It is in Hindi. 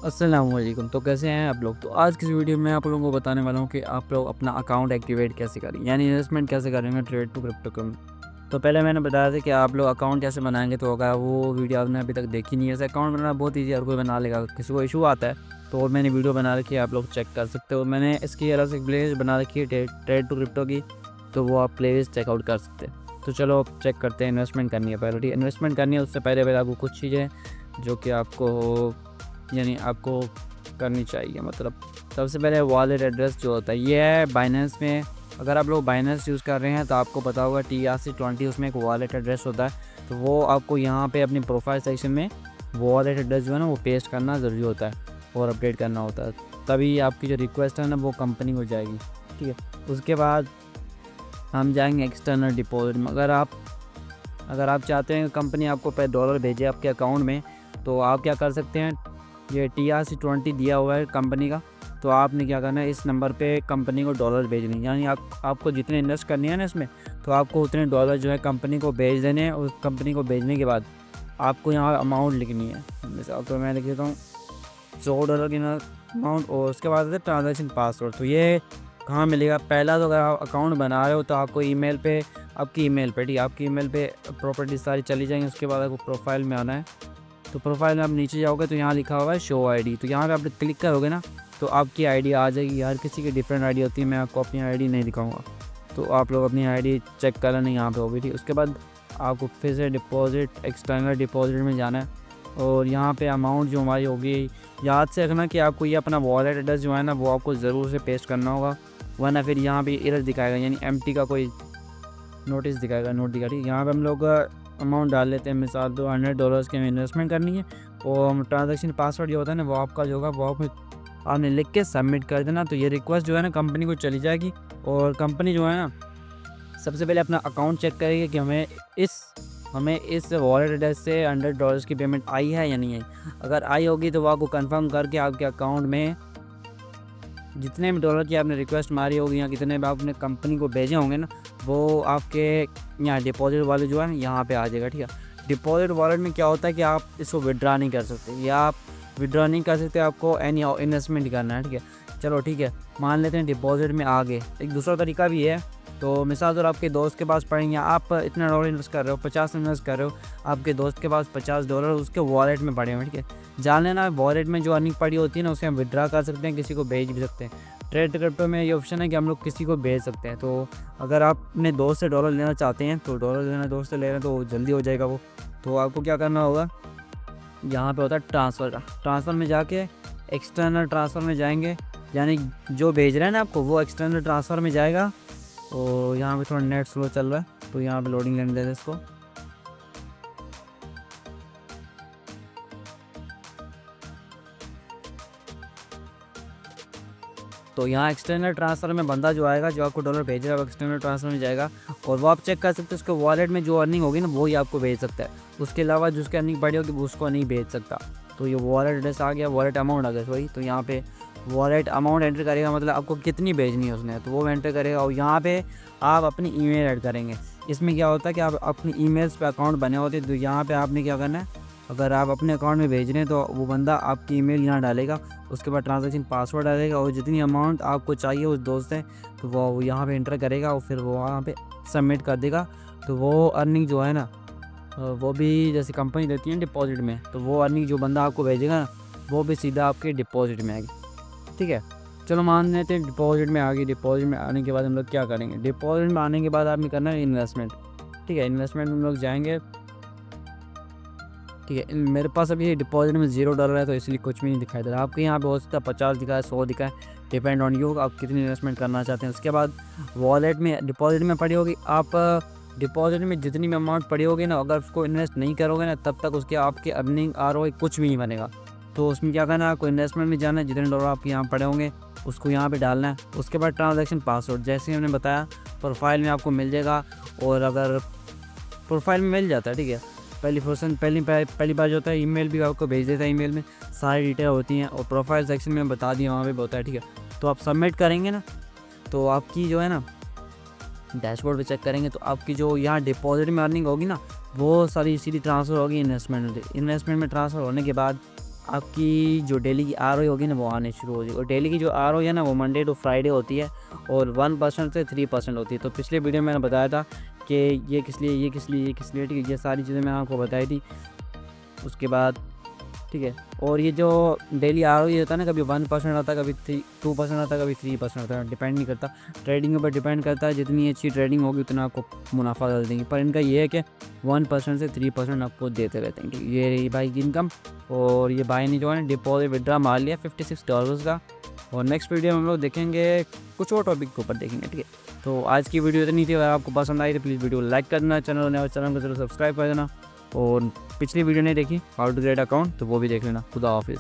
अस्सलामुअलैकुम। तो कैसे हैं आप लोग। तो आज की इस वीडियो में आप लोगों को बताने वाला हूँ कि आप लोग अपना अकाउंट एक्टिवेट कैसे करें, यानी इन्वेस्टमेंट कैसे करेंगे ट्रेड टू क्रिप्टो कम। तो पहले मैंने बताया था कि आप लोग अकाउंट कैसे बनाएंगे। तो अगर वो वीडियो आपने अभी तक देखी नहीं है, ऐसे अकाउंट बनाना बहुत ईजी, हर कोई बना लेगा। किसी को इशू आता है तो मैंने वीडियो बना रखी है, आप लोग चेक कर सकते हो। मैंने इसकी अलग से प्लेलिस्ट बना रखी है ट्रेड टू क्रिप्टो की, तो वो आप प्लेलिस्ट चेकआउट कर सकते हैं। तो चलो अब चेक करते हैं। इन्वेस्टमेंट करनी है पहले, ठीक है। इन्वेस्टमेंट करनी है उससे पहले आपको कुछ चीज़ें जो कि आपको करनी चाहिए। मतलब सबसे पहले वॉलेट एड्रेस जो होता है ये है बाइनेंस में। अगर आप लोग बाइनेंस यूज़ कर रहे हैं तो आपको पता होगा TRC20 उसमें एक वॉलेट एड्रेस होता है। तो वो आपको यहाँ पे अपनी प्रोफाइल सेक्शन में वॉलेट एड्रेस जो है ना वो पेस्ट करना ज़रूरी होता है और अपडेट करना होता है, तभी आपकी जो रिक्वेस्ट है ना वो कंपनी हो जाएगी, ठीक है। उसके बाद हम जाएंगे एक्सटर्नल डिपॉजिट में। अगर आप चाहते हैं कि कंपनी आपको $5 भेजे आपके अकाउंट में, तो आप क्या कर सकते हैं, ये TRC20 दिया हुआ है कंपनी का, तो आपने क्या करना है, इस नंबर पे कंपनी को डॉलर भेजने, यानी आपको जितने इन्वेस्ट करनी है ना इसमें, तो आपको उतने डॉलर जो है कंपनी को भेज देने हैं। उस कंपनी को भेजने के बाद आपको यहाँ अमाउंट लिखनी है। मिसाल तो मैं लिख देता हूँ $100 की अमाउंट, और उसके बाद है ट्रांजेक्शन पासवर्ड। तो ये कहाँ मिलेगा, पहला तो अगर आप अकाउंट बना रहे हो तो आपको ईमेल पे, आपकी ईमेल पे, ठीक है, आपकी ईमेल पे प्रॉपर्टी सारी चली जाएंगी। उसके बाद आपको प्रोफाइल में आना है। तो प्रोफाइल में आप नीचे जाओगे तो यहाँ लिखा हुआ है शो आईडी, तो यहाँ पे आप क्लिक करोगे ना तो आपकी आईडी आ जाएगी। हर किसी की डिफरेंट आईडी होती है, मैं आपको अपनी आईडी नहीं दिखाऊंगा, तो आप लोग अपनी आईडी चेक कर लेना, यहाँ पे होगी, ठीक। उसके बाद आपको फिर से डिपॉजिट, एक्सटर्नल डिपॉजिट में जाना है, और यहाँ पे अमाउंट जो हमारी होगी, याद से रखना कि आपको ये अपना वॉलेट एड्रेस जो है ना वो आपको ज़रूर से पेस्ट करना होगा, वरना फिर यहाँ पे एरर दिखाएगा, यानी एम्प्टी का कोई नोट दिखाएगा। यहाँ पे हम लोग अमाउंट डाल लेते हैं। मिसाल तो $100 की हमें इन्वेस्टमेंट करनी है, और ट्रांजेक्शन पासवर्ड जो होता है ना वो आपका जो होगा वो आपने लिख के सबमिट कर देना। तो ये रिक्वेस्ट जो है ना कंपनी को चली जाएगी, और कंपनी जो है ना सबसे पहले अपना अकाउंट चेक करेगी कि हमें इस वॉलेट एड्रेस से $100 की पेमेंट आई है या नहीं आई। अगर आई होगी तो वो आपको कंफर्म करके आपके अकाउंट में जितने भी डॉलर की आपने रिक्वेस्ट मारी होगी या कितने भी आपने कंपनी को भेजे होंगे ना, वो आपके यहाँ डिपॉजिट वाले जो है ना यहाँ पे आ जाएगा, ठीक है। डिपॉजिट वॉलेट में क्या होता है कि आप इसको विड्रा नहीं कर सकते, या आप विड्रा नहीं कर सकते, आपको एनी इन्वेस्टमेंट करना है, ठीक है। चलो ठीक है, मान लेते हैं डिपॉजिट में आ गए। एक दूसरा तरीका भी है। तो मिसाल तो आपके दोस्त के पास पड़ेंगे, आप इतना डॉलर इन्वेस्ट कर रहे हो, 50 इन्वेस्ट कर रहे हो, आपके दोस्त के पास $50 उसके वॉलेट में पड़े हुए, ठीक है। जान लेना वॉलेट में जो अर्निंग पड़ी होती है ना उसे हम विड्रा कर सकते हैं, किसी को भेज भी सकते हैं। ट्रेड क्रिप्टो में ये ऑप्शन है कि हम लोग किसी को भेज सकते हैं। तो अगर आप अपने दोस्त से डॉलर लेना चाहते हैं, तो डॉलर लेना दोस्त से ले रहे हैं तो जल्दी हो जाएगा वो। तो आपको क्या करना होगा, यहाँ पे होता है ट्रांसफ़र का, ट्रांसफ़र में जाके एक्सटर्नल ट्रांसफ़र में जाएंगे, यानी जो भेज रहे हैं ना आपको वो एक्सटर्नल ट्रांसफ़र में जाएगा। और यहाँ पे थोड़ा नेट स्लो चल रहा है, तो यहाँ पे लोडिंग लेने दे दें इसको। तो यहाँ एक्सटर्नल ट्रांसफ़र में बंदा जो आएगा, जो आपको डॉलर भेज रहा है वो एक्सटर्नल ट्रांसफ़र में जाएगा, और वो आप चेक कर सकते हैं उसके वॉलेट में जो अर्निंग होगी ना वो ही आपको भेज सकता है। उसके अलावा जिसकी अर्निंग बढ़ी होगी वो उसको नहीं भेज सकता। तो ये वॉलेट एड्रेस आ गया, वॉलेट अमाउंट आ गया सॉरी। तो यहाँ पे वॉलेट अमाउंट एंटर करेगा, मतलब आपको कितनी भेजनी है उसने, तो वो एंटर करेगा, और यहाँ पे आप अपनी ईमेल ऐड करेंगे। इसमें क्या होता है कि आप अपनी ईमेल्स पे अकाउंट बने होते हैं, तो यहाँ पे आपने क्या करना है, अगर आप अपने अकाउंट में भेज रहे हैं तो वो बंदा आपकी ईमेल यहाँ डालेगा, उसके बाद ट्रांजैक्शन पासवर्ड डालेगा, और जितनी अमाउंट आपको चाहिए उस दोस्त से तो वो यहाँ पे एंटर करेगा, और फिर वो वहाँ पे सबमिट कर देगा। तो वो अर्निंग जो है ना वो भी जैसे कंपनी देती है डिपॉजिट में, तो वो अर्निंग जो बंदा आपको भेजेगा ना वो भी सीधा आपके डिपॉजिट में आएगी, ठीक है। चलो मान लेते हैं डिपॉजिट में आ गई। डिपॉजिट में आने के बाद हम लोग क्या करेंगे, डिपॉजिट में आने के बाद आपने करना है इन्वेस्टमेंट, ठीक है। इन्वेस्टमेंट में हम लोग जाएंगे, ठीक है। मेरे पास अभी डिपॉजिट में $0 है तो इसलिए कुछ भी नहीं दिखाई दे रहा। आपके यहाँ पे हो सकता है 50 दिखाए, 100 दिखाए, डिपेंड ऑन यू आप कितनी इन्वेस्टमेंट करना चाहते हैं। उसके बाद वॉलेट में डिपॉजिट में पड़ी होगी, आप डिपॉजिट में जितनी भी अमाउंट पड़ी होगी ना, अगर उसको इन्वेस्ट नहीं करोगे ना तब तक उसके आपके अर्निंग ROI कुछ भी नहीं बनेगा। तो उसमें क्या करना है, आपको इन्वेस्टमेंट में जाना है, जितने डॉलर आपके यहाँ पड़े होंगे उसको यहाँ पे डालना है। उसके बाद ट्रांजैक्शन पासवर्ड जैसे हमने बताया प्रोफाइल में आपको मिल जाएगा, और अगर प्रोफाइल में मिल जाता है, ठीक है, पहली बार जो होता है ईमेल भी आपको भेज देता है, ईमेल में सारी डिटेल होती हैं, और प्रोफाइल सेक्शन में बता दिया वहाँ पे होता है, ठीक है। तो आप सबमिट करेंगे ना, तो आपकी जो है ना डैशबोर्ड पे चेक करेंगे तो आपकी जो यहाँ डिपॉजिट में अर्निंग होगी ना वो सारी सीधी ट्रांसफ़र होगी इन्वेस्टमेंट में ट्रांसफ़र होने के बाद आपकी जो डेली की आर होगी ना वो आने शुरू हो जाएगी। और डेली की जो आर है ना वो मंडे टू फ्राइडे होती है और 1% से 3% होती है। तो पिछले वीडियो में मैंने बताया था कि ये किस लिए, ये किस लिए, ये किस लिए, ठीक है, ये सारी चीज़ें मैंने आपको बताई थी। उसके बाद ठीक है, और ये जो डेली आर ये होता है ना, कभी 1% आता है, कभी 2% आता है, कभी 3% आता है, डिपेंड नहीं करता, ट्रेडिंग के ऊपर डिपेंड करता है। जितनी अच्छी ट्रेडिंग होगी उतना आपको मुनाफा कर देंगे। पर इनका ये है कि 1% से 3% आपको देते रहते हैं। ये रही भाई की इनकम। और ये भाई ने जो है डिपॉजिट विड्रा मार लिया $56 का। और नेक्स्ट वीडियो में हम लोग देखेंगे कुछ और टॉपिक के ऊपर देखेंगे, ठीक है। तो आज की वीडियो इतनी थी। अगर आपको पसंद आई तो प्लीज़ वीडियो लाइक करना, चैनल को जरूर सब्सक्राइब कर देना। और पिछली वीडियो नहीं देखी हाउ टू क्रिएट अकाउंट तो वो भी देख लेना। खुदा हाफिज़।